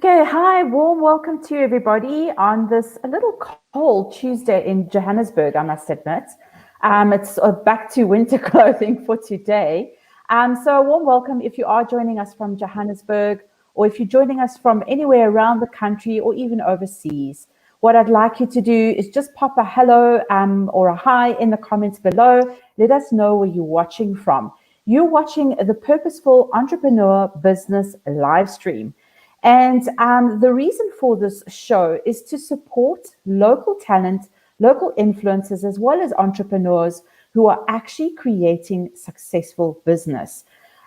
Okay, hi, warm welcome to everybody on this a little cold Tuesday in Johannesburg, I must admit. It's back to winter clothing for today. So a warm welcome if you are joining us from Johannesburg, or if you're joining us from anywhere around the country or even overseas. What I'd like you to do is just pop a hello or a hi in the comments below. Let us know where you're watching from. You're watching the Purposeful Entrepreneur Business Livestream. And the reason for this show is to support local talent, local influencers, as well as entrepreneurs who are actually creating successful business.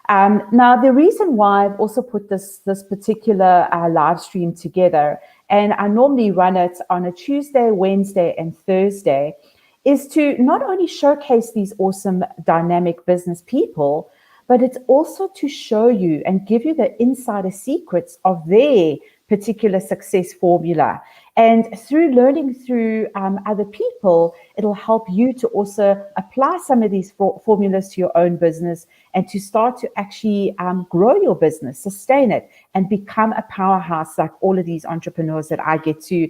Now, the reason why I've also put this particular live stream together, and I normally run it on a Tuesday, Wednesday, and Thursday, is to not only showcase these awesome dynamic business people, but it's also to show you and give you the insider secrets of their particular success formula. And through learning through other people, it'll help you to also apply some of these formulas to your own business and to start to actually grow your business, sustain it, and become a powerhouse like all of these entrepreneurs that I get to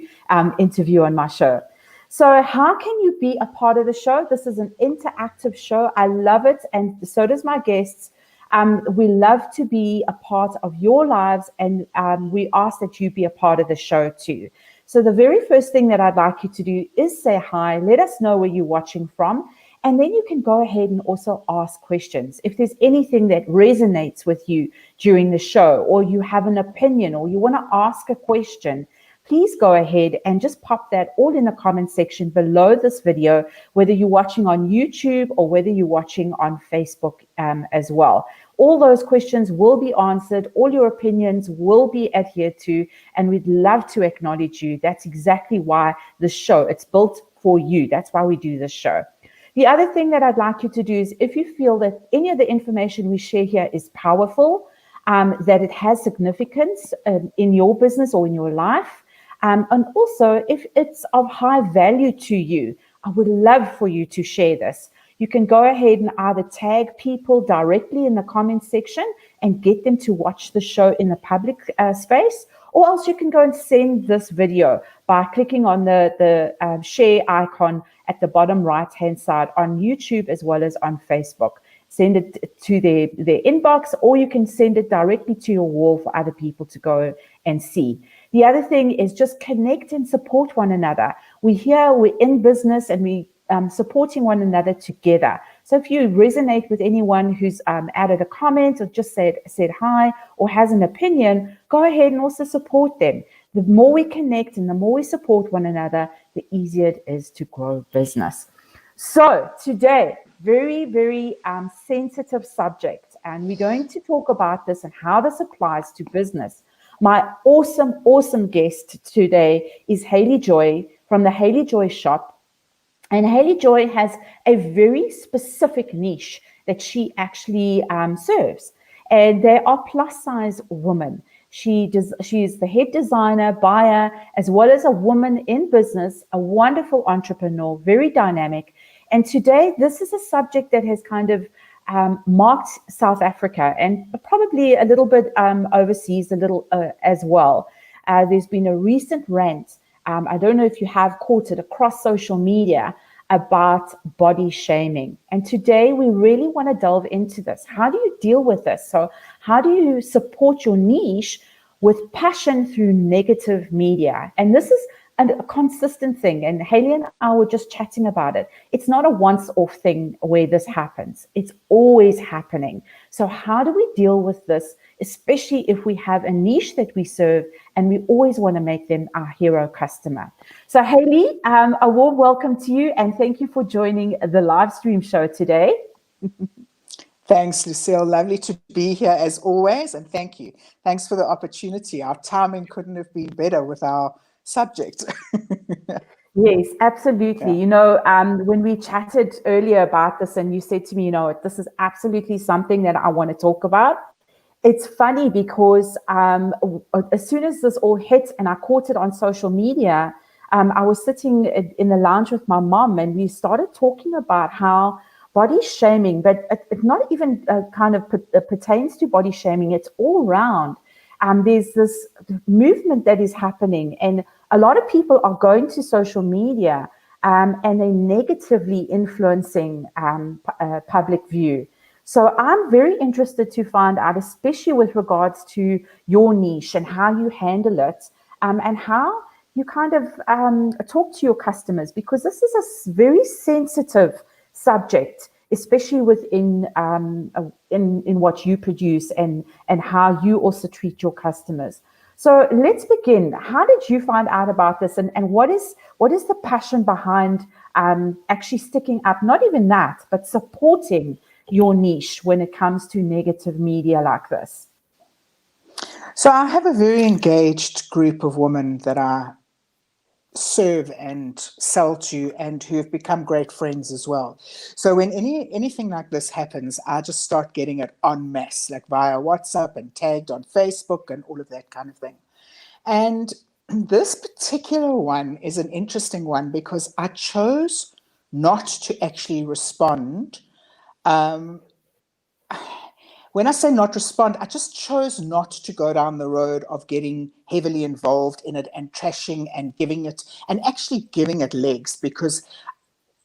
interview on my show. So how can you be a part of the show? This is an interactive show. I love it, and so does my guests. We love to be a part of your lives, and we ask that you be a part of the show too. So the very first thing that I'd like you to do is say hi, let us know where you're watching from, and then you can go ahead and also ask questions. If there's anything that resonates with you during the show, or you have an opinion, or you want to ask a question, please go ahead and just pop that all in the comment section below this video, whether you're watching on YouTube or whether you're watching on Facebook as well. All those questions will be answered. All your opinions will be adhered to, and we'd love to acknowledge you. That's exactly why the show, it's built for you. That's why we do this show. The other thing that I'd like you to do is, if you feel that any of the information we share here is powerful, that it has significance in your business or in your life, and also, if it's of high value to you, I would love for you to share this. You can go ahead and either tag people directly in the comment section and get them to watch the show in the public space, or else you can go and send this video by clicking on the share icon at the bottom right-hand side on YouTube as well as on Facebook. Send it to their inbox, or you can send it directly to your wall for other people to go and see. The other thing is just connect and support one another. We're in business, and we supporting one another together. So if you resonate with anyone who's added a comment or just said hi or has an opinion, go ahead and also support them. The more we connect and the more we support one another, the easier it is to grow business. So today, very, very sensitive subject, and we're going to talk about this and how this applies to business. My awesome guest today is Haley Joy from the Haley Joy Shop. And Haley Joy has a very specific niche that she actually serves. And they are plus size women. She is the head designer, buyer, as well as a woman in business, a wonderful entrepreneur, very dynamic. And today, this is a subject that has kind of marked South Africa and probably a little bit overseas, a little as well. There's been a recent rant, I don't know if you have caught it, across social media about body shaming. And today we really want to delve into this. How do you deal with this? So how do you support your niche with passion through negative media? And this is a consistent thing, and Haley and I were just chatting about it. It's not a once-off thing where this happens. It's always happening. So how do we deal with this, especially if we have a niche that we serve and we always want to make them our hero customer? So Haley, a warm welcome to you, and thank you for joining the live stream show today. Thanks, Lucille. Lovely to be here as always, and thank you. Thanks for the opportunity. Our timing couldn't have been better with our subject. Yes, absolutely. Yeah. You know, when we chatted earlier about this, and you said to me, you know, this is absolutely something that I want to talk about. It's funny because as soon as this all hit and I caught it on social media, I was sitting in the lounge with my mom, and we started talking about how body shaming, but it not even kind of pertains to body shaming. It's all around. there's this movement that is happening, and a lot of people are going to social media and they're negatively influencing public view. So I'm very interested to find out, especially with regards to your niche and how you handle it, and how you kind of talk to your customers, because this is a very sensitive subject, especially within in what you produce and how you also treat your customers. So let's begin. How did you find out about this, and what is the passion behind actually sticking up, not even that, but supporting your niche when it comes to negative media like this? So I have a very engaged group of women that I serve and sell to, and who have become great friends as well. So when anything like this happens, I just start getting it en masse, like via WhatsApp and tagged on Facebook and all of that kind of thing. And this particular one is an interesting one because I chose not to actually respond. When I say not respond, I just chose not to go down the road of getting heavily involved in it and trashing and actually giving it legs, because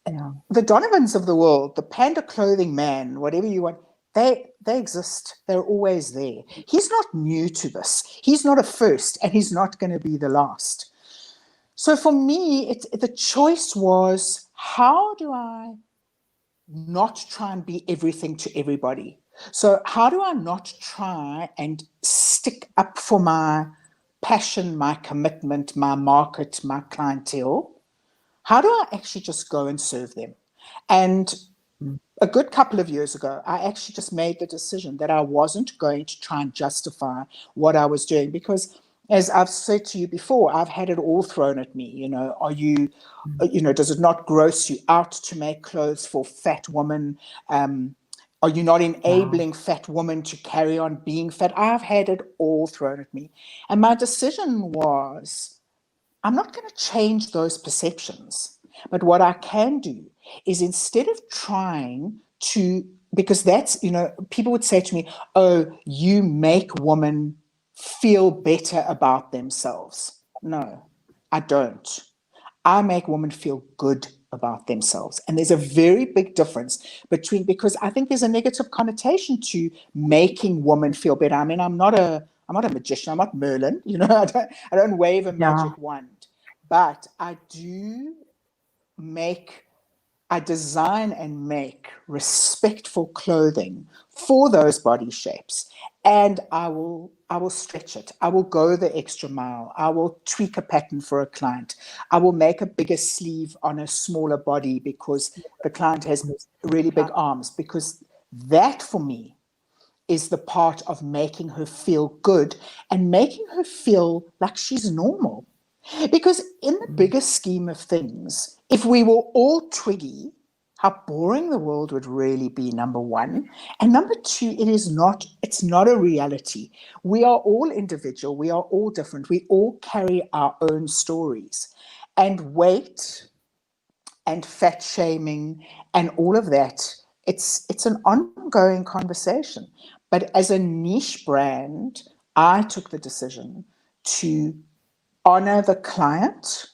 the Donovans of the world, the panda clothing man, whatever you want, they exist. They're always there. He's not new to this. He's not a first, and he's not going to be the last. So for me, the choice was, how do I not try and be everything to everybody? So how do I not try and stick up for my passion, my commitment, my market, my clientele? How do I actually just go and serve them? And a good couple of years ago, I actually just made the decision that I wasn't going to try and justify what I was doing, because, as I've said to you before, I've had it all thrown at me. Does it not gross you out to make clothes for fat women? Are you not enabling fat women to carry on being fat? I've had it all thrown at me. And my decision was, I'm not going to change those perceptions. But what I can do is, instead of trying to, because that's, people would say to me, oh, you make women feel better about themselves. No, I don't. I make women feel good about themselves. And there's a very big difference because I think there's a negative connotation to making women feel better. I mean, I'm not a magician. I'm not Merlin. I don't wave a magic wand, but I design and make respectful clothing for those body shapes. And I will stretch it. I will go the extra mile. I will tweak a pattern for a client. I will make a bigger sleeve on a smaller body because the client has really big arms, because that for me is the part of making her feel good and making her feel like she's normal. Because in the bigger scheme of things, if we were all Twiggy, how boring the world would really be, number one. And number two, it's not a reality. We are all individual. We are all different. We all carry our own stories. And weight and fat shaming and all of that, it's an ongoing conversation. But as a niche brand, I took the decision to honor the client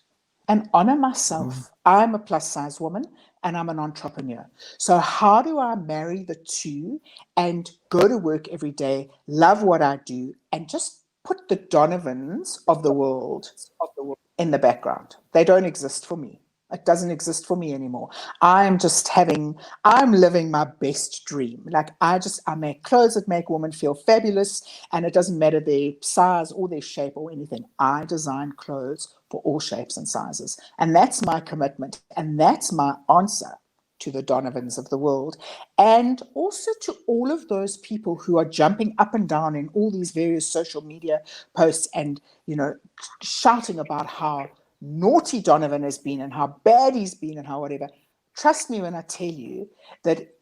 and honor myself. I'm a plus size woman and I'm an entrepreneur. So how do I marry the two and go to work every day, love what I do, and just put the Donovans of the world in the background? They don't exist for me. It doesn't exist for me anymore. I'm living my best dream. Like I make clothes that make women feel fabulous, and it doesn't matter their size or their shape or anything. I design clothes for all shapes and sizes. And that's my commitment. And that's my answer to the Donovans of the world, and also to all of those people who are jumping up and down in all these various social media posts and, shouting about how naughty Donovan has been and how bad he's been and how whatever. Trust me when I tell you that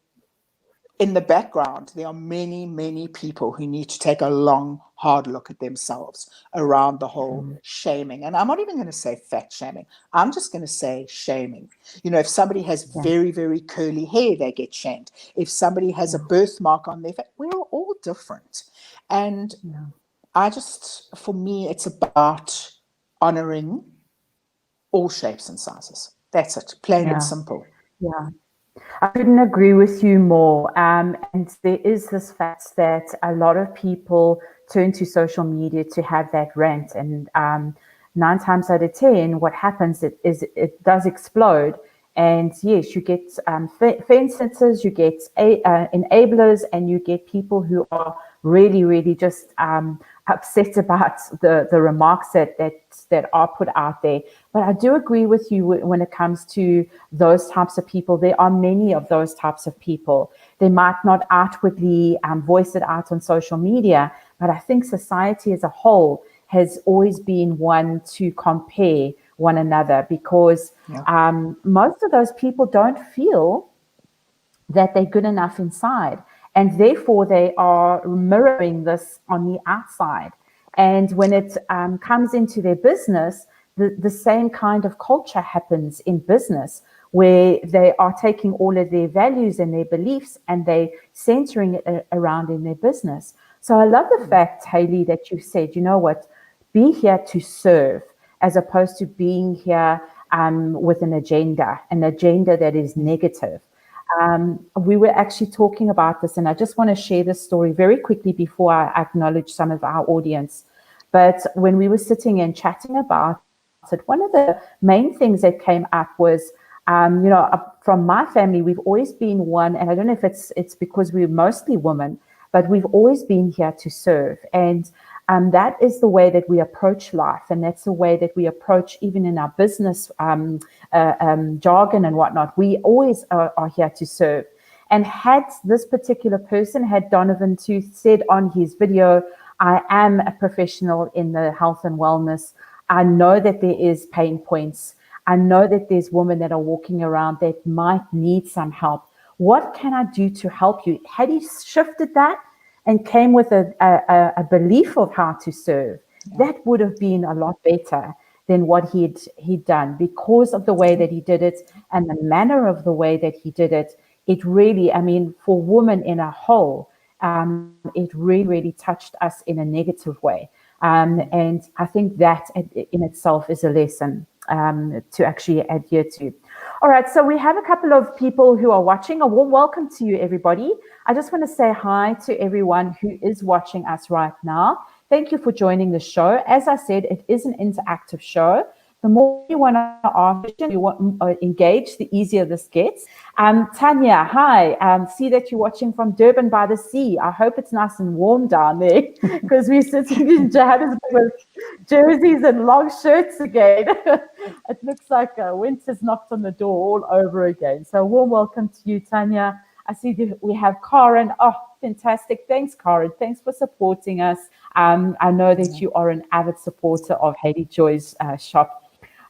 in the background, there are many, many people who need to take a long, hard look at themselves around the whole shaming. And I'm not even going to say fat shaming. I'm just going to say shaming. If somebody has very, very curly hair, they get shamed. If somebody has a birthmark on their face, we're all different. And for me, it's about honoring all shapes and sizes. That's it, plain and simple. Yeah. I couldn't agree with you more. And there is this fact that a lot of people turn to social media to have that rant. And 9 times out of 10, what happens is it does explode. And yes, you get fence sitters, you get enablers, and you get people who are really, really just upset about the remarks that are put out there. But I do agree with you when it comes to those types of people. There are many of those types of people. They might not outwardly voice it out on social media, but I think society as a whole has always been one to compare one another, because most of those people don't feel that they're good enough inside, and therefore they are mirroring this on the outside. And when it comes into their business, the same kind of culture happens in business, where they are taking all of their values and their beliefs and they centering it around in their business. So I love the fact, Hayley, that you said, you know what, be here to serve, as opposed to being here with an agenda that is negative. We were actually talking about this, and I just want to share this story very quickly before I acknowledge some of our audience. But when we were sitting and chatting about it, one of the main things that came up was, from my family, we've always been one, and I don't know if it's because we're mostly women, but we've always been here to serve. And that is the way that we approach life, and that's the way that we approach even in our business jargon and whatnot. We always are here to serve. And had this particular person, had Donovan Tooth said on his video, I am a professional in the health and wellness. I know that there is pain points. I know that there's women that are walking around that might need some help. What can I do to help you? Had he shifted that and came with a belief of how to serve, that would have been a lot better than what he'd done, because of the way that he did it and the manner of the way that he did it. It really, I mean, for women in a whole, it really, really touched us in a negative way. And I think that in itself is a lesson to actually adhere to. All right, so we have a couple of people who are watching. A warm welcome to you, everybody. I just want to say hi to everyone who is watching us right now. Thank you for joining the show. As I said, it is an interactive show. The more you want to ask, you want to engage, the easier this gets. Tanya, hi. See that you're watching from Durban by the sea. I hope it's nice and warm down there, because we're sitting in Johannesburg with jerseys and long shirts again. It looks like winter's knocked on the door all over again. So warm welcome to you, Tanya. I see we have Karen. Oh, fantastic. Thanks, Karen. Thanks for supporting us. I know that you are an avid supporter of Hayley Joy's shop.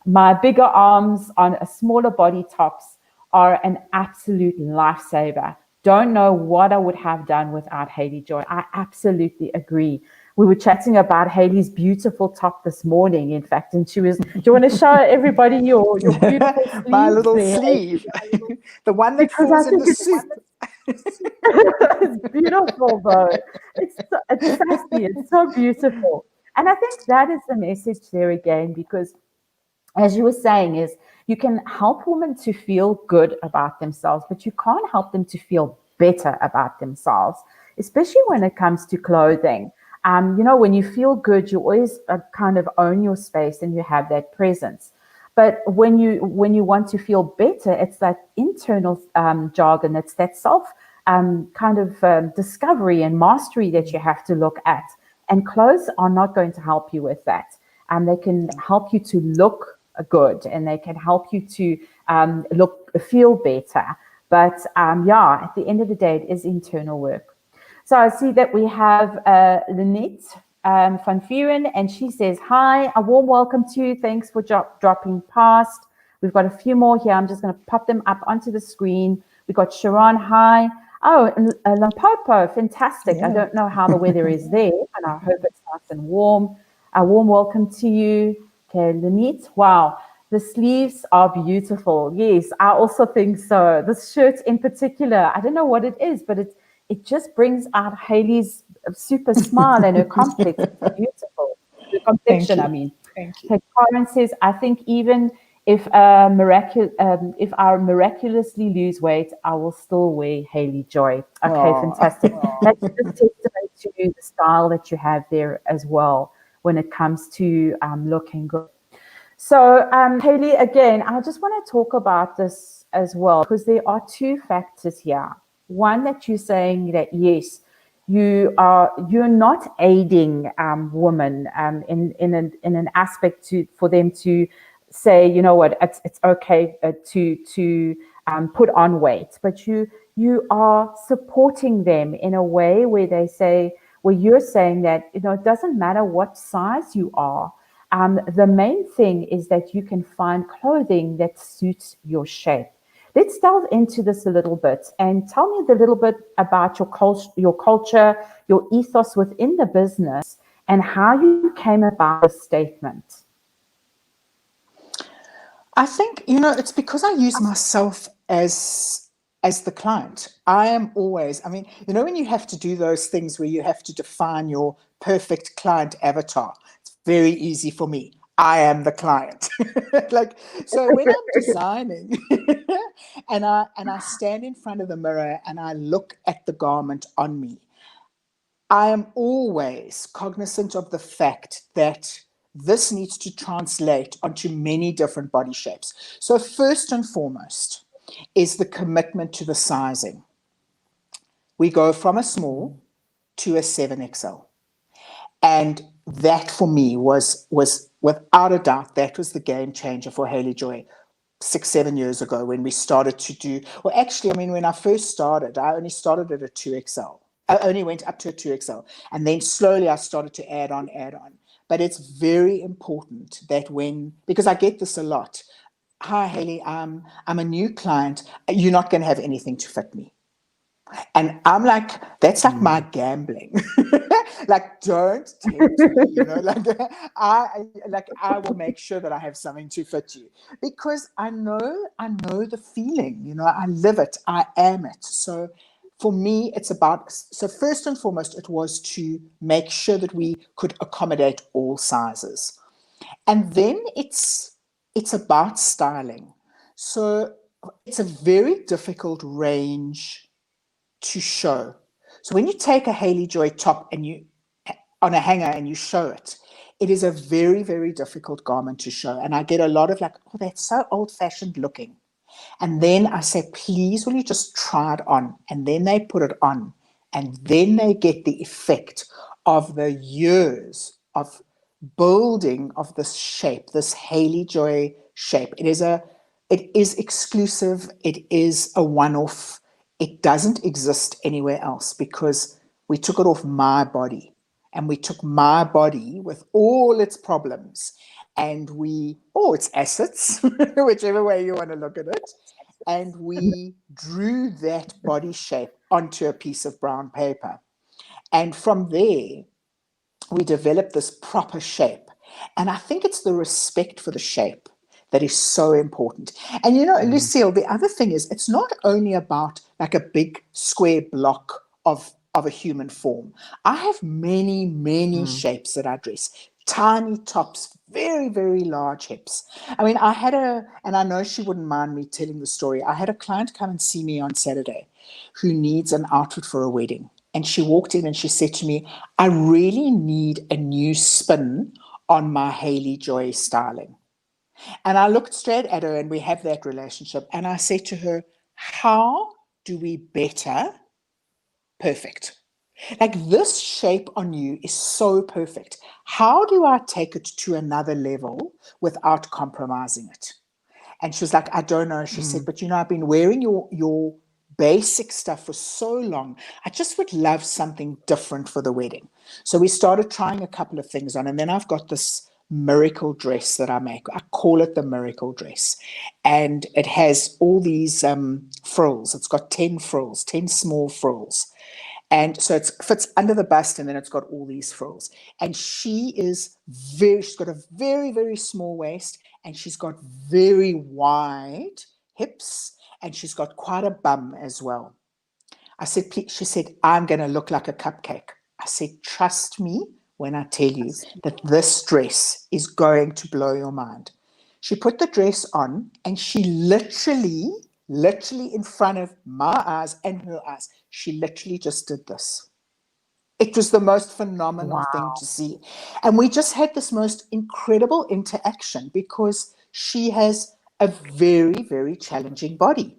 My bigger arms on a smaller body tops are an absolute lifesaver. Don't know what I would have done without Hayley Joy. I absolutely agree. We were chatting about Hayley's beautiful top this morning, in fact, and she was, do you want to show everybody your beautiful sleeve? My little sleeve. The one that falls in the soup. It's beautiful, though. It's sassy. It's so beautiful. And I think that is the message there again, because as you were saying, is you can help women to feel good about themselves, but you can't help them to feel better about themselves, especially when it comes to clothing. When you feel good, you always kind of own your space and you have that presence. But when you want to feel better, it's that internal jargon. It's that self discovery and mastery that you have to look at. And clothes are not going to help you with that. They can help you to look good, and they can help you to feel better. But at the end of the day, it is internal work. So I see that we have Lynette van Vuren, and she says, hi, a warm welcome to you. Thanks for dropping past. We've got a few more here. I'm just going to pop them up onto the screen. We've got Sharon, hi. Oh, Limpopo, fantastic. Yeah. I don't know how the weather is there, and I hope it's nice and warm. A warm welcome to you. Okay, Lynette, wow, the sleeves are beautiful. Yes, I also think so. This shirt in particular, I don't know what it is, but it just brings out Haley's super smile and her complex. It's beautiful. The Thank complexion, I you. mean. Thank you. Okay, Karen says, I think even if if I miraculously lose weight, I will still wear Haley Joy. Okay, Oh, fantastic. That's just testament to the style that you have there as well when it comes to looking good. So, Haley, again, I just want to talk about this as well because there are two factors here. One, that you're saying that yes, you're not aiding women in an aspect for them to say, you know what, it's okay to put on weight, but you are supporting them in a way where they say, well, you're saying that, you know, it doesn't matter what size you are. The main thing is that you can find clothing that suits your shape. Let's delve into this a little bit and tell me a little bit about your culture, your ethos within the business, and how you came about this statement. I think, it's because I use myself as the client. I am always, I mean, when you have to do those things where you have to define your perfect client avatar, it's very easy for me. I am the client. So when I'm designing and I stand in front of the mirror and I look at the garment on me, I am always cognizant of the fact that this needs to translate onto many different body shapes. So first and foremost is the commitment to the sizing. We go from a small to a 7XL. And that for me was without a doubt, that was the game changer for Haley Joy 6-7 years ago when we started to do, well, actually, I mean, when I first started, I only started at a 2XL. I only went up to a 2XL. And then slowly I started to add on. But it's very important that because I get this a lot. Hi, Haley, I'm a new client. You're not going to have anything to fit me. And I'm like, that's like my gambling. Like, don't tempt me, I will make sure that I have something to fit you because I know the feeling, I live it, I am it. So for me, so first and foremost, it was to make sure that we could accommodate all sizes. And then it's about styling. So it's a very difficult range to show. So when you take a Haley Joy top and you on a hanger and you show it, it is a very, very difficult garment to show. And I get a lot of like, oh, that's so old-fashioned looking. And then I say, please, will you just try it on? And then they put it on. And then they get the effect of the years of building of this shape, this Haley Joy shape. It is exclusive. It is a one-off. It doesn't exist anywhere else because we took it off my body and we took my body with all its problems and its assets, whichever way you want to look at it. And we drew that body shape onto a piece of brown paper. And from there, we developed this proper shape. And I think it's the respect for the shape that is so important. And Lucille, the other thing is it's not only about like a big square block of a human form. I have many, many shapes that I dress. Tiny tops, very, very large hips. I mean, and I know she wouldn't mind me telling the story. I had a client come and see me on Saturday who needs an outfit for a wedding. And she walked in and she said to me, I really need a new spin on my Haley Joy styling. And I looked straight at her and we have that relationship. And I said to her, how do we better perfect? Like this shape on you is so perfect. How do I take it to another level without compromising it? And she was like, I don't know. She said, but I've been wearing your basic stuff for so long. I just would love something different for the wedding. So we started trying a couple of things on. And then I've got this miracle dress that I make. I call it the miracle dress. And it has all these frills. It's got 10 frills, 10 small frills. And so it fits under the bust and then it's got all these frills. And she's got a very, very small waist and she's got very wide hips and she's got quite a bum as well. I said, please, she said, I'm going to look like a cupcake. I said, trust me when I tell you that this dress is going to blow your mind. She put the dress on and she literally in front of my eyes and her eyes, she literally just did this. It was the most phenomenal thing to see. And we just had this most incredible interaction because she has a very, very challenging body.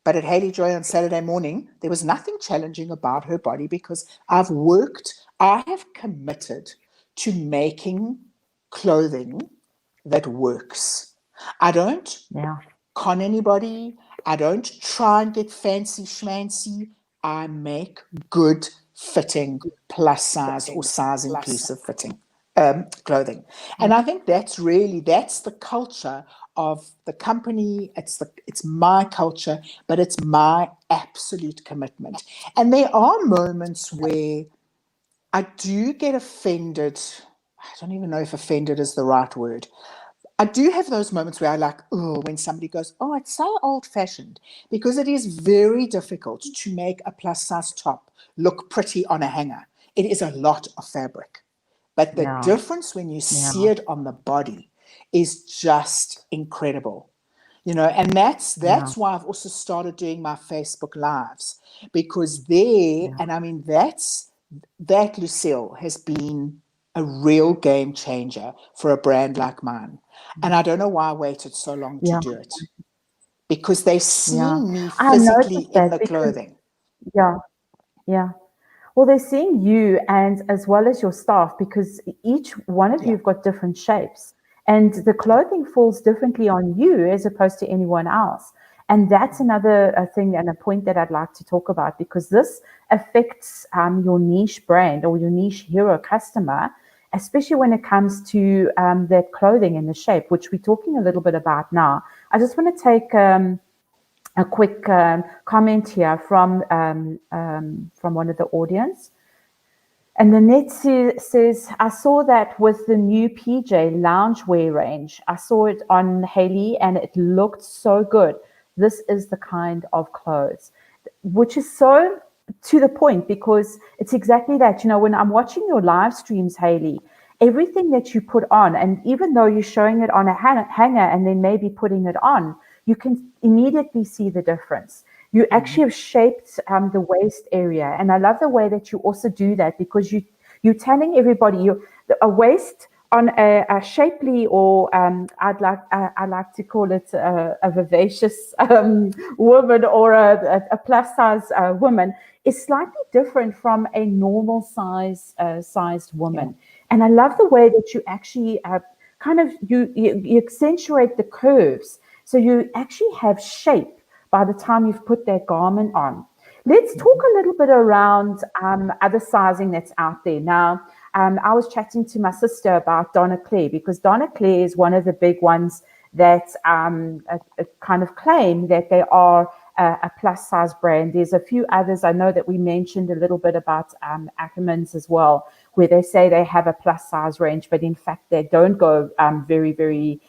But at Haley Joy on Saturday morning, there was nothing challenging about her body because I have committed to making clothing that works. I don't con anybody. I don't try and get fancy schmancy. I make good fitting plus size or size inclusive fitting clothing. And I think that's the culture of the company. It's my culture, but it's my absolute commitment. And there are moments where I do get offended. I don't even know if offended is the right word. I do have those moments where I like, when somebody goes, it's so old fashioned, because it is very difficult to make a plus size top look pretty on a hanger. It is a lot of fabric. But the difference when you see it on the body is just incredible. And that's why I've also started doing my Facebook Lives, because and I mean, that, Lucille, has been a real game changer for a brand like mine. And I don't know why I waited so long to do it, because they've seen me physically in the clothing. Well, they're seeing you and as well as your staff, because each one of you have got different shapes and the clothing falls differently on you as opposed to anyone else. And that's another thing and a point that I'd like to talk about, because this affects your niche brand or your niche hero customer, especially when it comes to that clothing and the shape, which we're talking a little bit about now. I just want to take a quick comment here from one of the audience. And Lynette says, I saw that with the new PJ loungewear range. I saw it on Haley and it looked so good. This is the kind of clothes, which is so to the point, because it's exactly that. When I'm watching your live streams, Haley, everything that you put on, and even though you're showing it on a hanger and then maybe putting it on, you can immediately see the difference. You actually have shaped the waist area. And I love the way that you also do that, because you're telling everybody a waist on a shapely, or I like to call it a vivacious woman, or a plus size woman, is slightly different from a normal sized woman. And I love the way that you actually you accentuate the curves. So you actually have shape by the time you've put that garment on. Let's talk a little bit around other sizing that's out there. Now, I was chatting to my sister about Donna Claire, because Donna Claire is one of the big ones that kind of claim that they are a plus size brand. There's a few others. I know that we mentioned a little bit about Ackermans as well, where they say they have a plus size range, but in fact they don't go very, very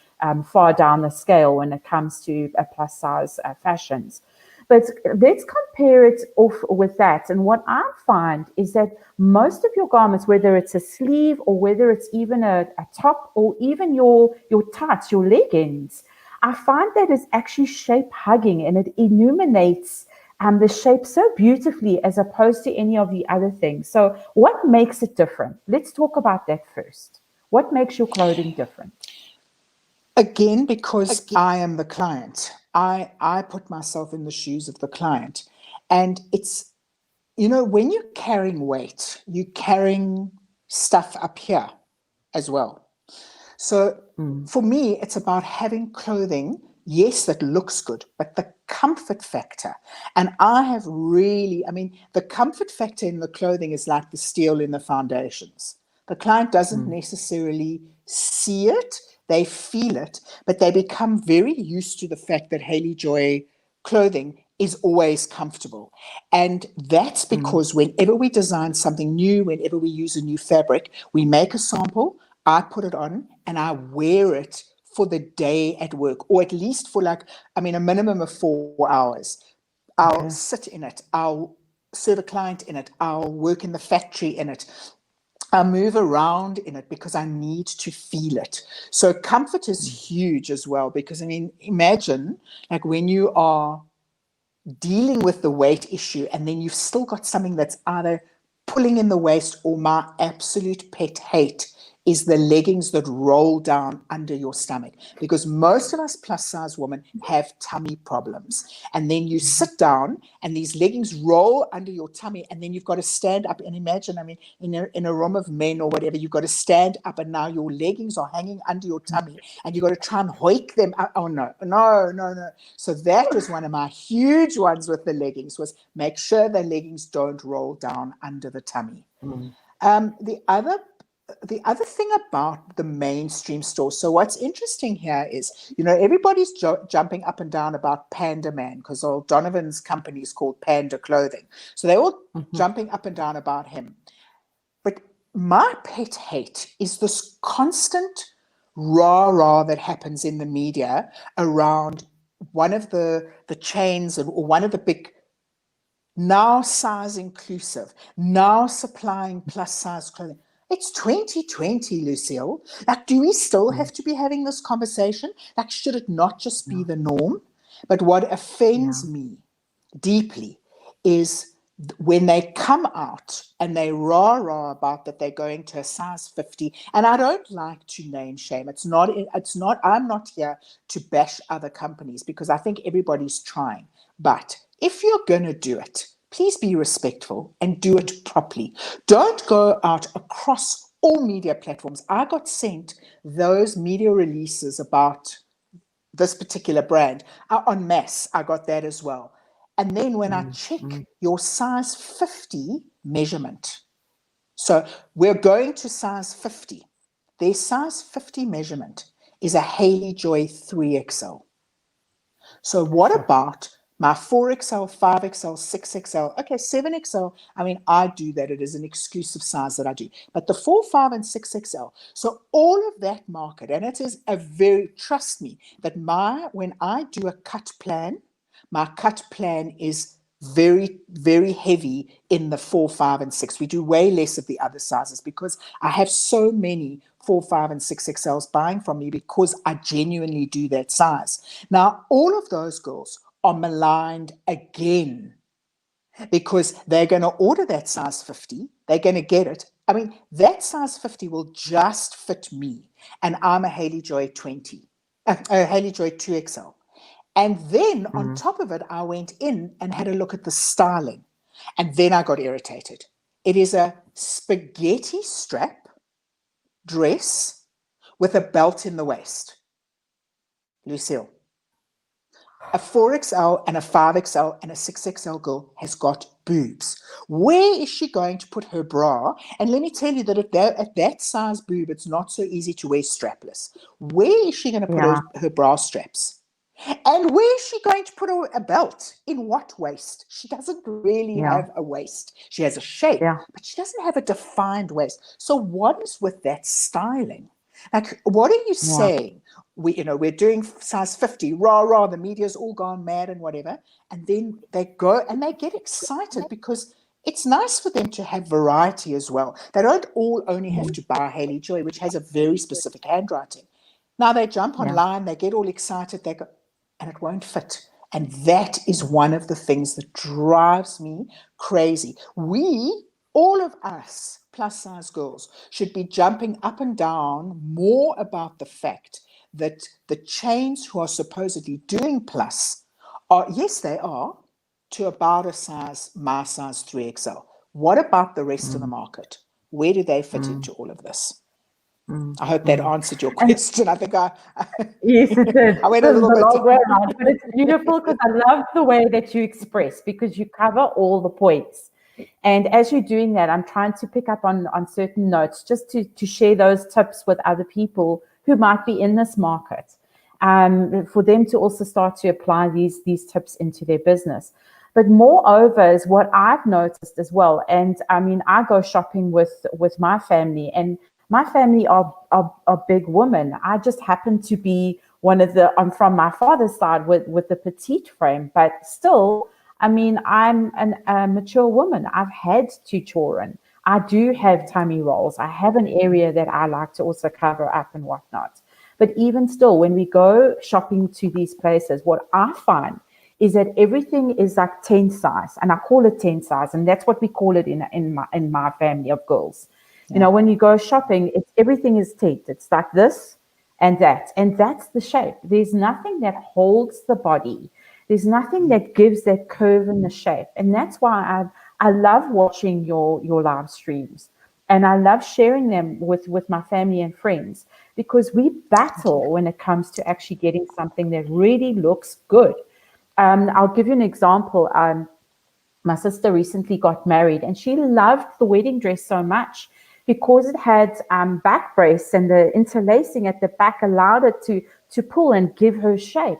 far down the scale when it comes to plus size fashions. But let's compare it off with that. And what I find is that most of your garments, whether it's a sleeve or whether it's even a top or even your tights, your leggings, I find that it's actually shape hugging, and it illuminates the shape so beautifully as opposed to any of the other things. So what makes it different? Let's talk about that first. What makes your clothing different? Again, because I am the client. I put myself in the shoes of the client. And it's, when you're carrying weight, you're carrying stuff up here as well. So for me, it's about having clothing, yes, that looks good, but the comfort factor. And the comfort factor in the clothing is like the steel in the foundations. The client doesn't necessarily see it, they feel it, but they become very used to the fact that Haley Joy clothing is always comfortable. And that's because whenever we design something new, whenever we use a new fabric, we make a sample, I put it on, and I wear it for the day at work, or at least for a minimum of 4 hours. I'll sit in it. I'll serve a client in it. I'll work in the factory in it. I move around in it because I need to feel it. So comfort is huge as well, because I mean, imagine like when you are dealing with the weight issue and then you've still got something that's either pulling in the waist, or my absolute pet hate is the leggings that roll down under your stomach, because most of us plus size women have tummy problems. And then you sit down and these leggings roll under your tummy, and then you've got to stand up. And imagine, I mean, in a room of men or whatever, you've got to stand up and now your leggings are hanging under your tummy and you've got to try and hoik them up. Oh, no. So that was one of my huge ones with the leggings, was make sure the leggings don't roll down under the tummy. The other thing about the mainstream store, so what's interesting here is, everybody's jumping up and down about Panda Man, because old Donovan's company is called Panda Clothing. So they're all jumping up and down about him. But my pet hate is this constant rah-rah that happens in the media around one of the chains or one of the big, now size inclusive, now supplying plus size clothing. It's 2020, Lucille. Like, do we still have to be having this conversation? Like, should it not just be the norm? But what offends me deeply is when they come out and they rah-rah about that they're going to a size 50. And I don't like to name shame. I'm not here to bash other companies, because I think everybody's trying. But if you're going to do it, please be respectful and do it properly. Don't go out across all media platforms. I got sent those media releases about this particular brand en masse. I got that as well. And then when I check your size 50 measurement, so we're going to size 50. Their size 50 measurement is a Haley Joy 3XL. So what about my 4XL, 5XL, 6XL, okay, 7XL? I mean, I do that. It is an exclusive size that I do. But the 4, 5, and 6XL. So all of that market, and it is trust me, that when I do a cut plan, my cut plan is very, very heavy in the 4, 5, and 6. We do way less of the other sizes because I have so many 4, 5, and 6XLs buying from me, because I genuinely do that size. Now, all of those girls are maligned again, because they're going to order that size 50. They're going to get it. I mean, that size 50 will just fit me, and I'm a Haley Joy 20, a Haley Joy 2XL. And then on top of it, I went in and had a look at the styling. And then I got irritated. It is a spaghetti strap dress with a belt in the waist. Lucille, a 4XL and a 5XL and a 6XL girl has got boobs. Where is she going to put her bra? And let me tell you that at that size boob, it's not so easy to wear strapless. Where is she going to put her bra straps? And where is she going to put a belt? In what waist? She doesn't really have a waist. She has a shape, but she doesn't have a defined waist. So what is with that styling? Like, what are you saying? We're doing size 50, rah, the media's all gone mad and whatever. And then they go and they get excited, because it's nice for them to have variety as well. They don't all only have to buy Haley Joy, which has a very specific handwriting. Now they jump online, they get all excited, they go, and it won't fit. And that is one of the things that drives me crazy. All of us plus size girls, should be jumping up and down more about the fact that the chains who are supposedly doing plus are, yes, they are, to about my size 3XL. What about the rest of the market? Where do they fit into all of this? I hope that answered your question. I think yes, it did. I went a little bit long way around, but it's beautiful, because I love the way that you express, because you cover all the points. And as you're doing that, I'm trying to pick up on certain notes, just to share those tips with other people who might be in this market, for them to also start to apply these tips into their business. But moreover is what I've noticed as well. And I mean, I go shopping with my family, and my family are big women. I just happen to be I'm from my father's side with the petite frame, but still I mean, I'm a mature woman. I've had 2 children. I do have tummy rolls. I have an area that I like to also cover up and whatnot. But even still, when we go shopping to these places, what I find is that everything is like 10 size, and I call it 10 size, and that's what we call it in my family of girls. You know, when you go shopping, everything is 10. It's like this and that, and that's the shape. There's nothing that holds the body. There's nothing that gives that curve in the shape, and that's why I love watching your live streams, and I love sharing them with my family and friends, because we battle when it comes to actually getting something that really looks good. I'll give you an example. My sister recently got married, and she loved the wedding dress so much because it had back brace, and the interlacing at the back allowed it to pull and give her shape.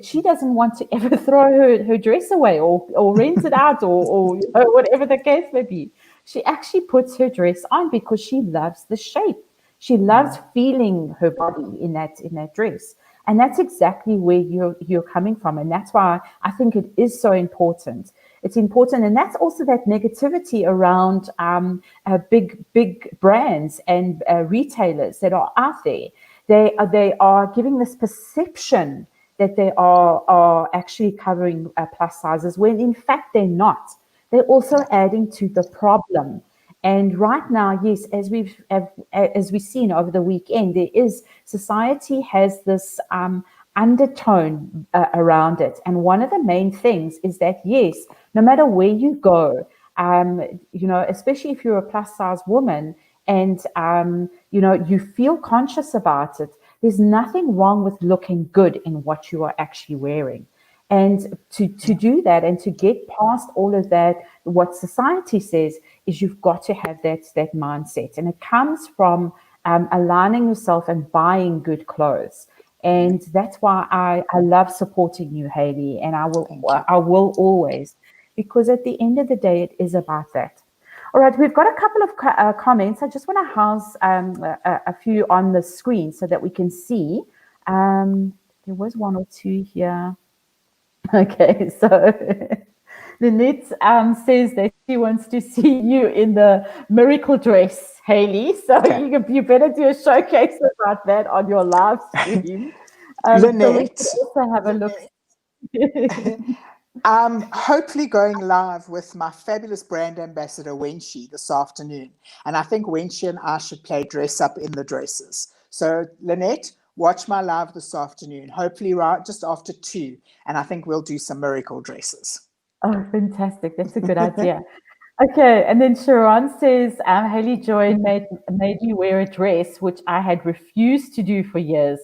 She doesn't want to ever throw her dress away, or rent it out, or you know, whatever the case may be. She actually puts her dress on because she loves the shape. She loves feeling her body in that dress. And that's exactly where you're coming from. And that's why I think it is so important. It's important. And that's also that negativity around big brands and retailers that are out there. They are giving this perception that they are actually covering plus sizes, when in fact they're not. They're also adding to the problem. And right now, yes, as we've seen over the weekend, society has this undertone around it. And one of the main things is that, yes, no matter where you go, you know, especially if you're a plus size woman, and you know, you feel conscious about it, there's nothing wrong with looking good in what you are actually wearing. And to do that, and to get past all of that, what society says is you've got to have that mindset. And it comes from aligning yourself and buying good clothes. And that's why I love supporting you, Hayley, and I will always, because at the end of the day, it is about that. All right, we've got a couple of comments. I just want to house a few on the screen so that we can see. There was one or two here. Okay, so Lynette says that she wants to see you in the miracle dress, Hayley. So you better do a showcase about that on your live stream. Lynette, so we can also have a look. I'm hopefully going live with my fabulous brand ambassador, Wenshi, this afternoon. And I think Wenshi and I should play dress up in the dresses. So Lynette, watch my live this afternoon, hopefully right just after 2. And I think we'll do some miracle dresses. Oh, fantastic. That's a good idea. Okay, and then Sharon says, Hayley Joy made you wear a dress, which I had refused to do for years.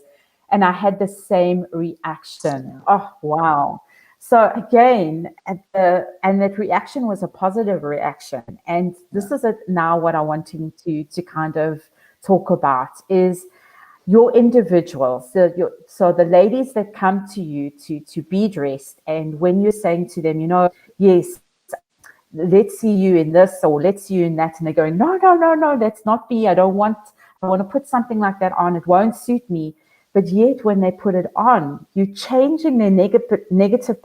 And I had the same reaction. Oh, wow. So again, and that reaction was a positive reaction. And this is now what I want to kind of talk about is your individuals. So the ladies that come to you to be dressed, and when you're saying to them, you know, yes, let's see you in this, or let's see you in that, and they're going, no, that's not me. I want to put something like that on. It won't suit me. But yet when they put it on, you're changing their negative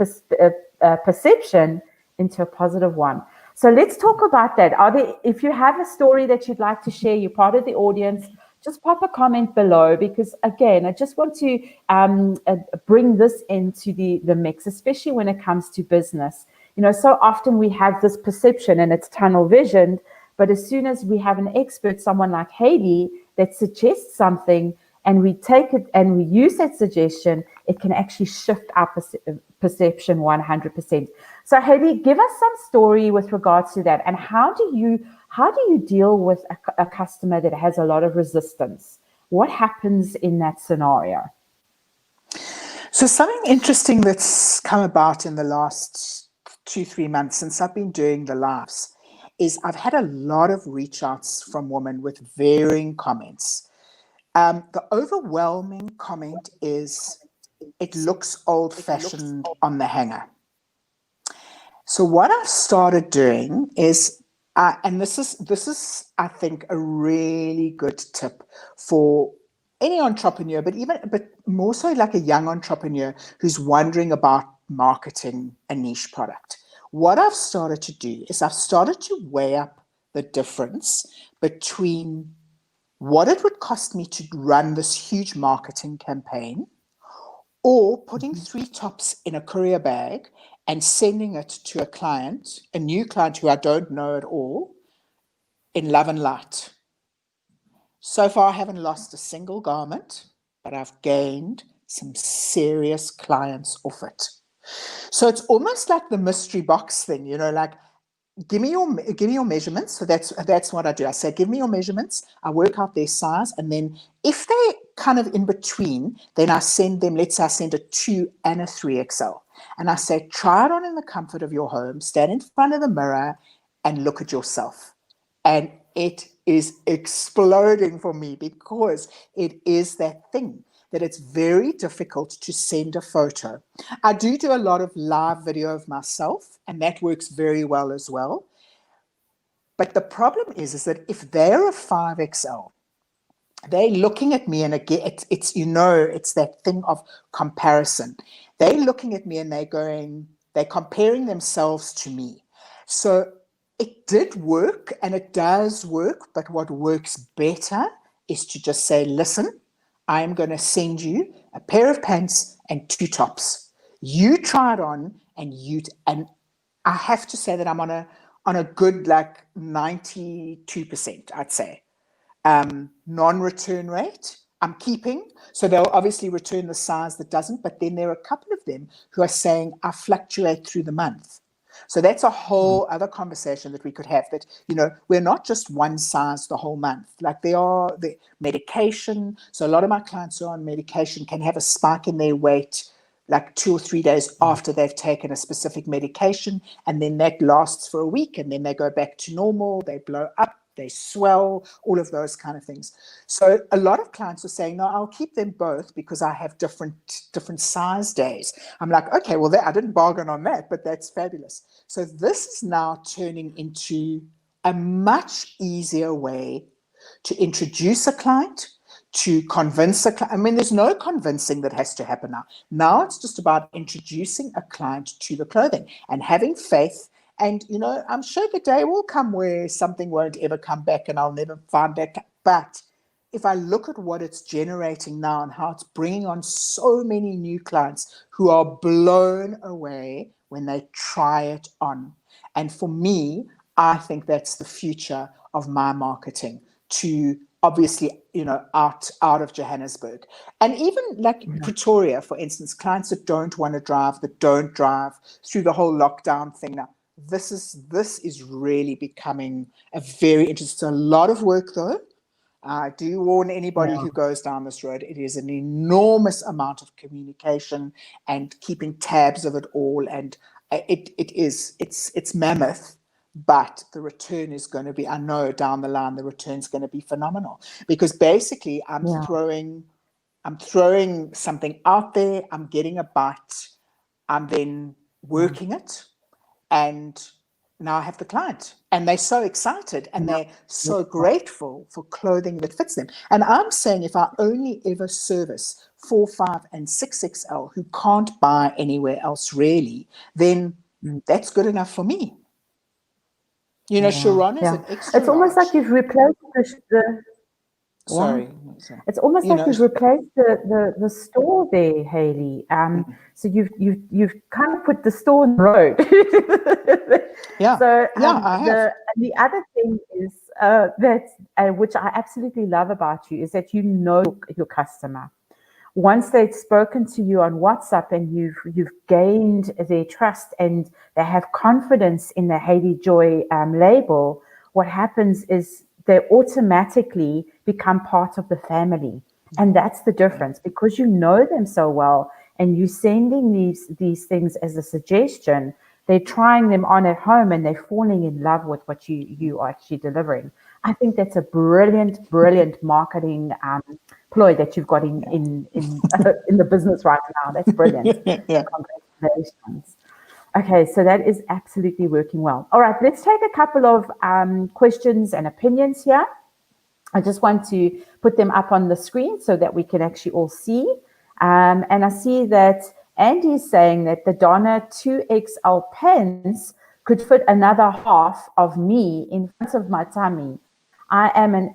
perception into a positive one. So let's talk about that. If you have a story that you'd like to share, you're part of the audience, just pop a comment below, because again, I just want to bring this into the mix, especially when it comes to business. You know, so often we have this perception and it's tunnel visioned, but as soon as we have an expert, someone like Hayley, that suggests something, and we take it and we use that suggestion, it can actually shift our perception 100%. So Hayley, give us some story with regards to that. And how do you deal with a customer that has a lot of resistance? What happens in that scenario? So something interesting that's come about in the last 2-3 months since I've been doing the lives is I've had a lot of reach outs from women with varying comments. The overwhelming comment is, it looks old-fashioned on the hanger. So what I've started doing is, and this is, I think, a really good tip for any entrepreneur, but more so like a young entrepreneur who's wondering about marketing a niche product. What I've started to do is I've started to weigh up the difference between what it would cost me to run this huge marketing campaign or putting 3 tops in a courier bag and sending it to a client, a new client who I don't know at all, in love and light. So far, I haven't lost a single garment, but I've gained some serious clients off it. So it's almost like the mystery box thing, like give me your measurements. So that's what I do. I say, give me your measurements. I work out their size, and then if they kind of in between, then I send them. Let's say I send a 2 and a 3XL, and I say, try it on in the comfort of your home. Stand in front of the mirror and look at yourself. And it is exploding for me because it is that thing that it's very difficult to send a photo. I do a lot of live video of myself, and that works very well as well. But the problem is that if they're a 5XL, they're looking at me, and again, it's that thing of comparison. They're looking at me and they're comparing themselves to me. So it did work and it does work, but what works better is to just say, listen, I'm going to send you a pair of pants and 2 tops. You try it on, and I have to say that I'm on a good 92%, I'd say. Non-return rate, I'm keeping. So they'll obviously return the size that doesn't, but then there are a couple of them who are saying, I fluctuate through the month. So that's a whole other conversation that we could have, that, we're not just one size the whole month. Like the medication. So a lot of my clients who are on medication can have a spike in their weight like 2 or 3 days after they've taken a specific medication. And then that lasts for a week, and then they go back to normal. They blow up, they swell, all of those kind of things. So a lot of clients are saying, no, I'll keep them both because I have different size days. I'm like, okay, well, I didn't bargain on that, but that's fabulous. So this is now turning into a much easier way to introduce a client, to convince a client. I mean, there's no convincing that has to happen now. Now it's just about introducing a client to the clothing and having faith. And, I'm sure the day will come where something won't ever come back and I'll never find that. But if I look at what it's generating now and how it's bringing on so many new clients who are blown away when they try it on. And for me, I think that's the future of my marketing, to obviously, out of Johannesburg. And even Pretoria, for instance, clients that don't want to drive, that don't drive through the whole lockdown thing now. This is really becoming a very interesting, a lot of work though. I do warn anybody who goes down this road, it is an enormous amount of communication and keeping tabs of it all. And it's mammoth, but the return is going to be, I know down the line, the return's going to be phenomenal, because basically I'm throwing something out there. I'm getting a bite. I'm then working it. And now I have the client, and they're so excited and they're so grateful for clothing that fits them. And I'm saying, if I only ever service 4, 5, and 6XL who can't buy anywhere else really, then that's good enough for me. Sharon is an extra It's almost large. like you've replaced the Sorry. It's almost like you've replaced the store there, Hayley. So you've kind of put the store on the road. So I have. the other thing is that which I absolutely love about you is that your customer. Once they've spoken to you on WhatsApp and you've gained their trust and they have confidence in the Hayley Joy label, what happens is they automatically become part of the family. And that's the difference, because you know them so well and you're sending these things as a suggestion. They're trying them on at home and they're falling in love with what you are actually delivering. I think that's a brilliant marketing ploy that you've got in the business right now. That's brilliant. Congratulations. Okay, so that is absolutely working well. All right, let's take a couple of questions and opinions here. I just want to put them up on the screen so that we can actually all see. And I see that Andy is saying that the Donna 2XL pants could fit another half of me in front of my tummy. I am an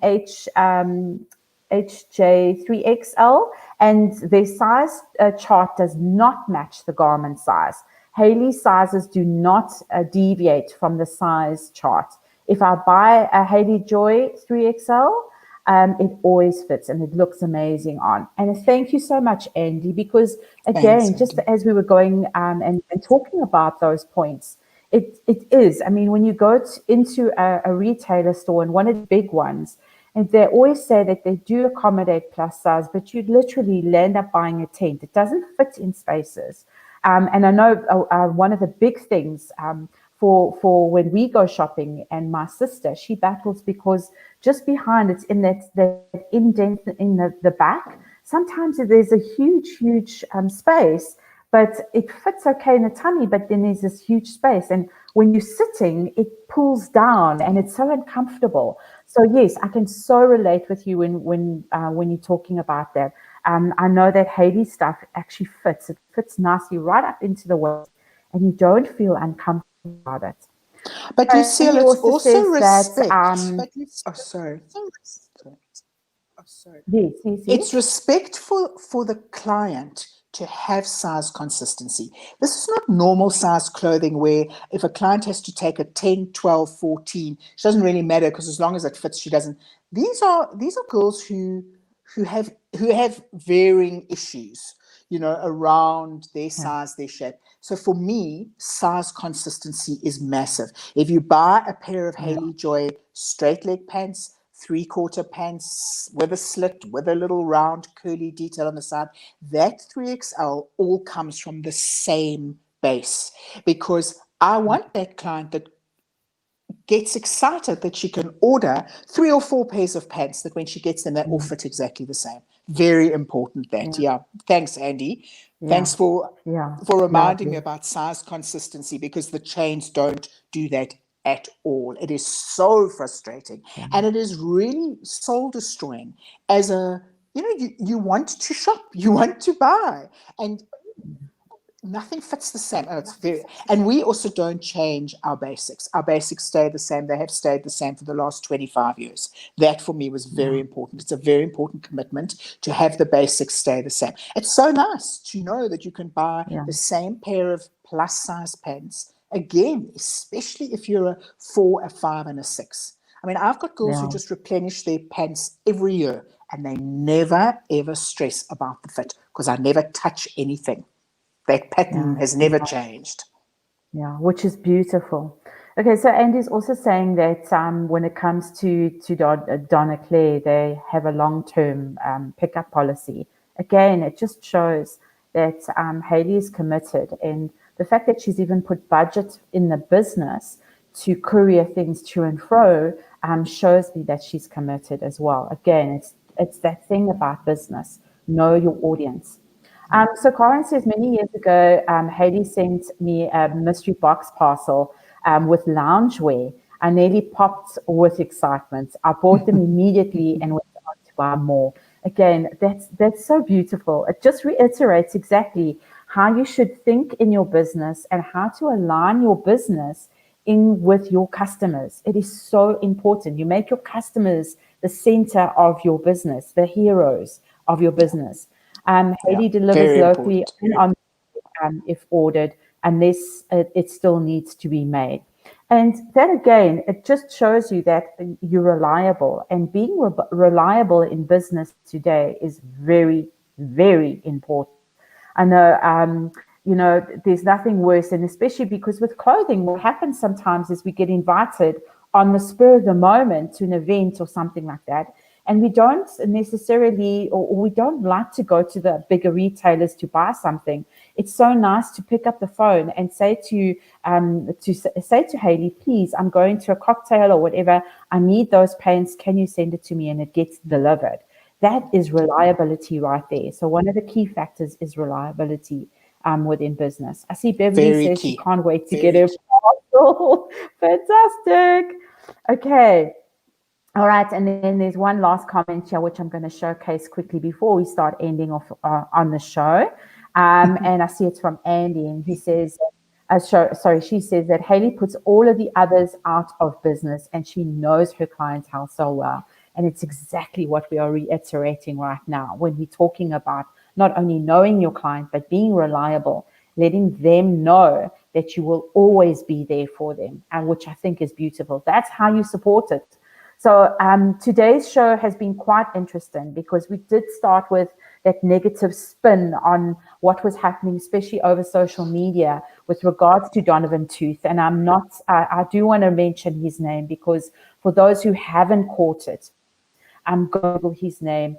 HJ3XL, and their size chart does not match the garment size. Hayley's sizes do not deviate from the size chart. If I buy a Hayley Joy 3XL, it always fits and it looks amazing on. And thank you so much, Andy, because again, Thanks, just Andy. as we were going and talking about those points, it is. I mean, when you go into a retailer store, and one of the big ones, and they always say that they do accommodate plus size, but you literally land up buying a tent. It doesn't fit in spaces. And I know one of the big things for when we go shopping, and my sister, she battles because just behind, it's in that indent in the back. Sometimes there's a huge space, but it fits okay in the tummy, but then there's this huge space. And when you're sitting, it pulls down and it's so uncomfortable. So yes, I can so relate with you when you're talking about that. I know that Hayley stuff actually fits. It fits nicely right up into the waist, and you don't feel uncomfortable about it. But Lucille, He it's also also says that respect. Oh, sorry. yes, yes, yes. It's respectful for the client to have size consistency. This is not normal size clothing where if a client has to take a 10, 12, 14, it doesn't really matter because as long as it fits, she doesn't. These are girls who have varying issues, around their size, their shape. So for me, size consistency is massive. If you buy a pair of Hayley Joy straight leg pants, 3/4 pants with a slit, with a little round curly detail on the side, that 3XL all comes from the same base, because I want that client that gets excited that she can order 3 or 4 pairs of pants, that when she gets them, they all fit exactly the same. Very important that. Yeah. Thanks, Andy. Thanks for reminding me about size consistency, because the chains don't do that at all. It is so frustrating, and it is really soul destroying. As you want to shop, you want to buy, and nothing fits the same. And we also don't change our basics. Our basics stay the same. They have stayed the same for the last 25 years. That for me was very important. It's a very important commitment to have the basics stay the same. It's so nice to know that you can buy the same pair of plus size pants again, especially if you're a 4, a 5, and a 6. I mean, I've got girls who just replenish their pants every year, and they never ever stress about the fit because I never touch anything. That pattern has never changed. Yeah, which is beautiful. Okay, so Andy's also saying that when it comes to Donna Claire, they have a long-term pickup policy. Again, it just shows that Hayley is committed, and the fact that she's even put budget in the business to courier things to and fro shows me that she's committed as well. Again, it's that thing about business. Know your audience. So Karen says, many years ago, Hayley sent me a mystery box parcel with loungewear. I nearly popped with excitement. I bought them immediately and went on to buy more. Again, that's so beautiful. It just reiterates exactly how you should think in your business and how to align your business in with your customers. It is so important. You make your customers the center of your business, the heroes of your business. Hayley delivers locally and on if ordered, unless it still needs to be made. And that again, it just shows you that you're reliable. And being reliable in business today is very, very important. I know, there's nothing worse, and especially because with clothing, what happens sometimes is we get invited on the spur of the moment to an event or something like that. And we don't necessarily, or we don't like to go to the bigger retailers to buy something. It's so nice to pick up the phone and say to Hayley, please, I'm going to a cocktail or whatever. I need those pants. Can you send it to me? And it gets delivered. That is reliability right there. So one of the key factors is reliability within business. I see Beverly says she can't wait to get her parcel. Fantastic. Okay. All right, and then there's one last comment here, which I'm going to showcase quickly before we start ending off on the show. And I see it's from Andy, and he says, she says that Haley puts all of the others out of business and she knows her clientele so well. And it's exactly what we are reiterating right now when we're talking about not only knowing your client, but being reliable, letting them know that you will always be there for them, and which I think is beautiful. That's how you support it. So today's show has been quite interesting because we did start with that negative spin on what was happening, especially over social media with regards to Donovan Tooth. And I do want to mention his name because for those who haven't caught it, Google his name.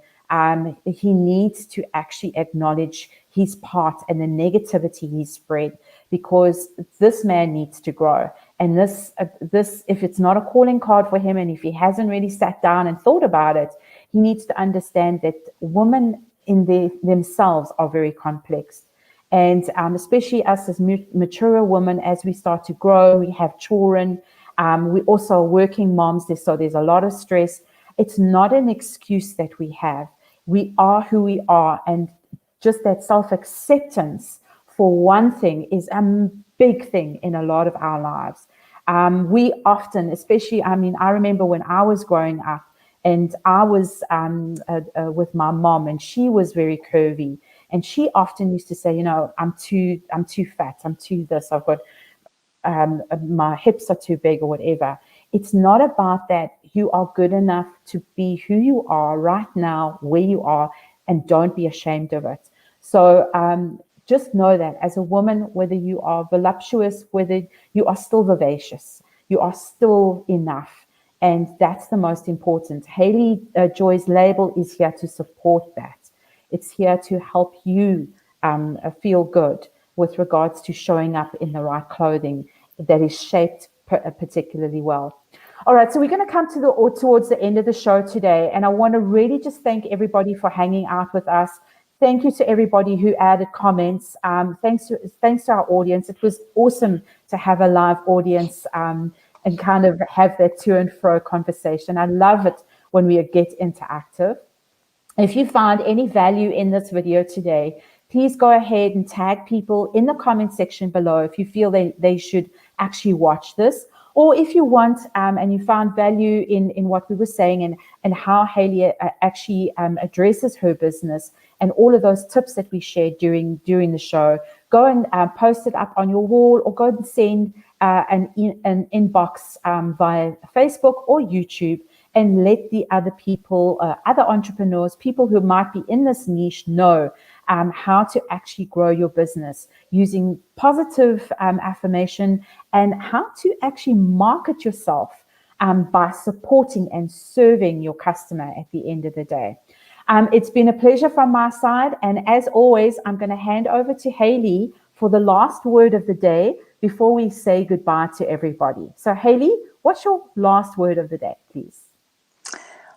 He needs to actually acknowledge his part and the negativity he spread, because this man needs to grow. And this, if it's not a calling card for him, and if he hasn't really sat down and thought about it, he needs to understand that women in themselves are very complex. And especially us as mature women, as we start to grow, we have children, we also are working moms, so there's a lot of stress. It's not an excuse that we have. We are who we are, and just that self-acceptance, for one thing, is a big thing in a lot of our lives. We often, especially, I remember when I was growing up, and I was with my mom, and she was very curvy, and she often used to say, I'm too fat, I'm too this, I've got my hips are too big or whatever. It's not about that. You are good enough to be who you are right now, where you are, and don't be ashamed of it. So just know that as a woman, whether you are voluptuous, whether you are still vivacious, you are still enough. And that's the most important. Haley Joy's label is here to support that. It's here to help you feel good with regards to showing up in the right clothing that is shaped particularly well. All right, so we're going to come towards the end of the show today, and I want to really just thank everybody for hanging out with us. Thank you to everybody who added comments. Thanks to our audience. It was awesome to have a live audience and kind of have that to and fro conversation. I love it when we get interactive. If you found any value in this video today, please go ahead and tag people in the comment section below if you feel they should actually watch this. Or if you want and you found value in what we were saying and how Haley actually addresses her business and all of those tips that we shared during the show, go and post it up on your wall, or go and send an inbox via Facebook or YouTube, and let the other people, other entrepreneurs, people who might be in this niche know how to actually grow your business using positive affirmation, and how to actually market yourself by supporting and serving your customer at the end of the day. It's been a pleasure from my side. And as always, I'm going to hand over to Haley for the last word of the day before we say goodbye to everybody. So Haley, what's your last word of the day, please?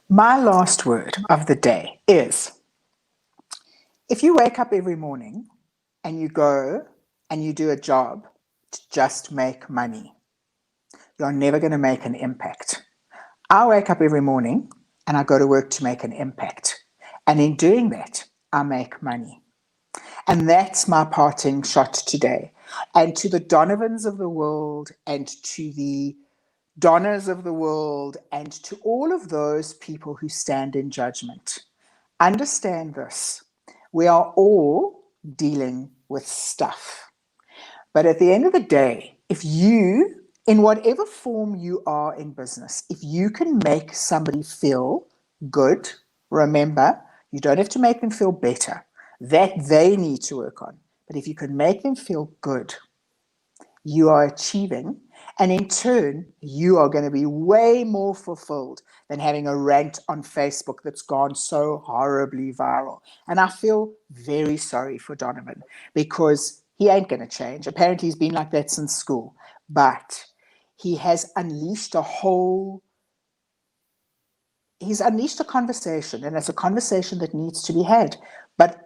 My last word of the day is, if you wake up every morning and you go and you do a job to just make money, you're never going to make an impact. I wake up every morning and I go to work to make an impact. And in doing that, I make money. And that's my parting shot today. And to the Donovans of the world, and to the Donnas of the world, and to all of those people who stand in judgment, understand this. We are all dealing with stuff. But at the end of the day, if you, in whatever form you are in business, if you can make somebody feel good, remember, you don't have to make them feel better. That they need to work on. But if you can make them feel good, you are achieving, and in turn, you are going to be way more fulfilled than having a rant on Facebook that's gone so horribly viral. And I feel very sorry for Donovan, because he ain't going to change. Apparently, he's been like that since school, but he has unleashed he's unleashed a conversation, and it's a conversation that needs to be had. But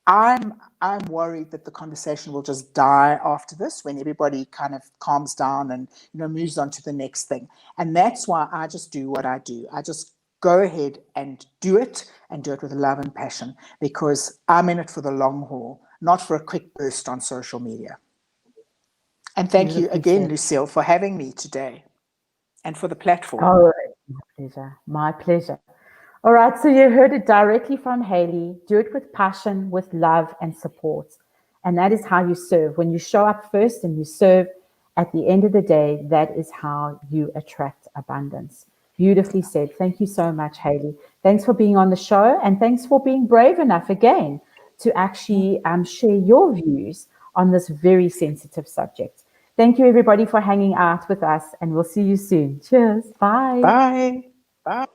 I'm worried that the conversation will just die after this, when everybody kind of calms down and moves on to the next thing. And that's why I just do what I do. I just go ahead and do it with love and passion, because I'm in it for the long haul, not for a quick burst on social media. And thank you Beautifully again, said. Lucille, for having me today and for the platform. Oh, my pleasure. My pleasure. All right, so you heard it directly from Haley. Do it with passion, with love and support. And that is how you serve. When you show up first and you serve, at the end of the day, that is how you attract abundance. Beautifully said. Thank you so much, Haley. Thanks for being on the show, and thanks for being brave enough again to actually share your views on this very sensitive subject. Thank you, everybody, for hanging out with us, and we'll see you soon. Cheers. Bye. Bye. Bye.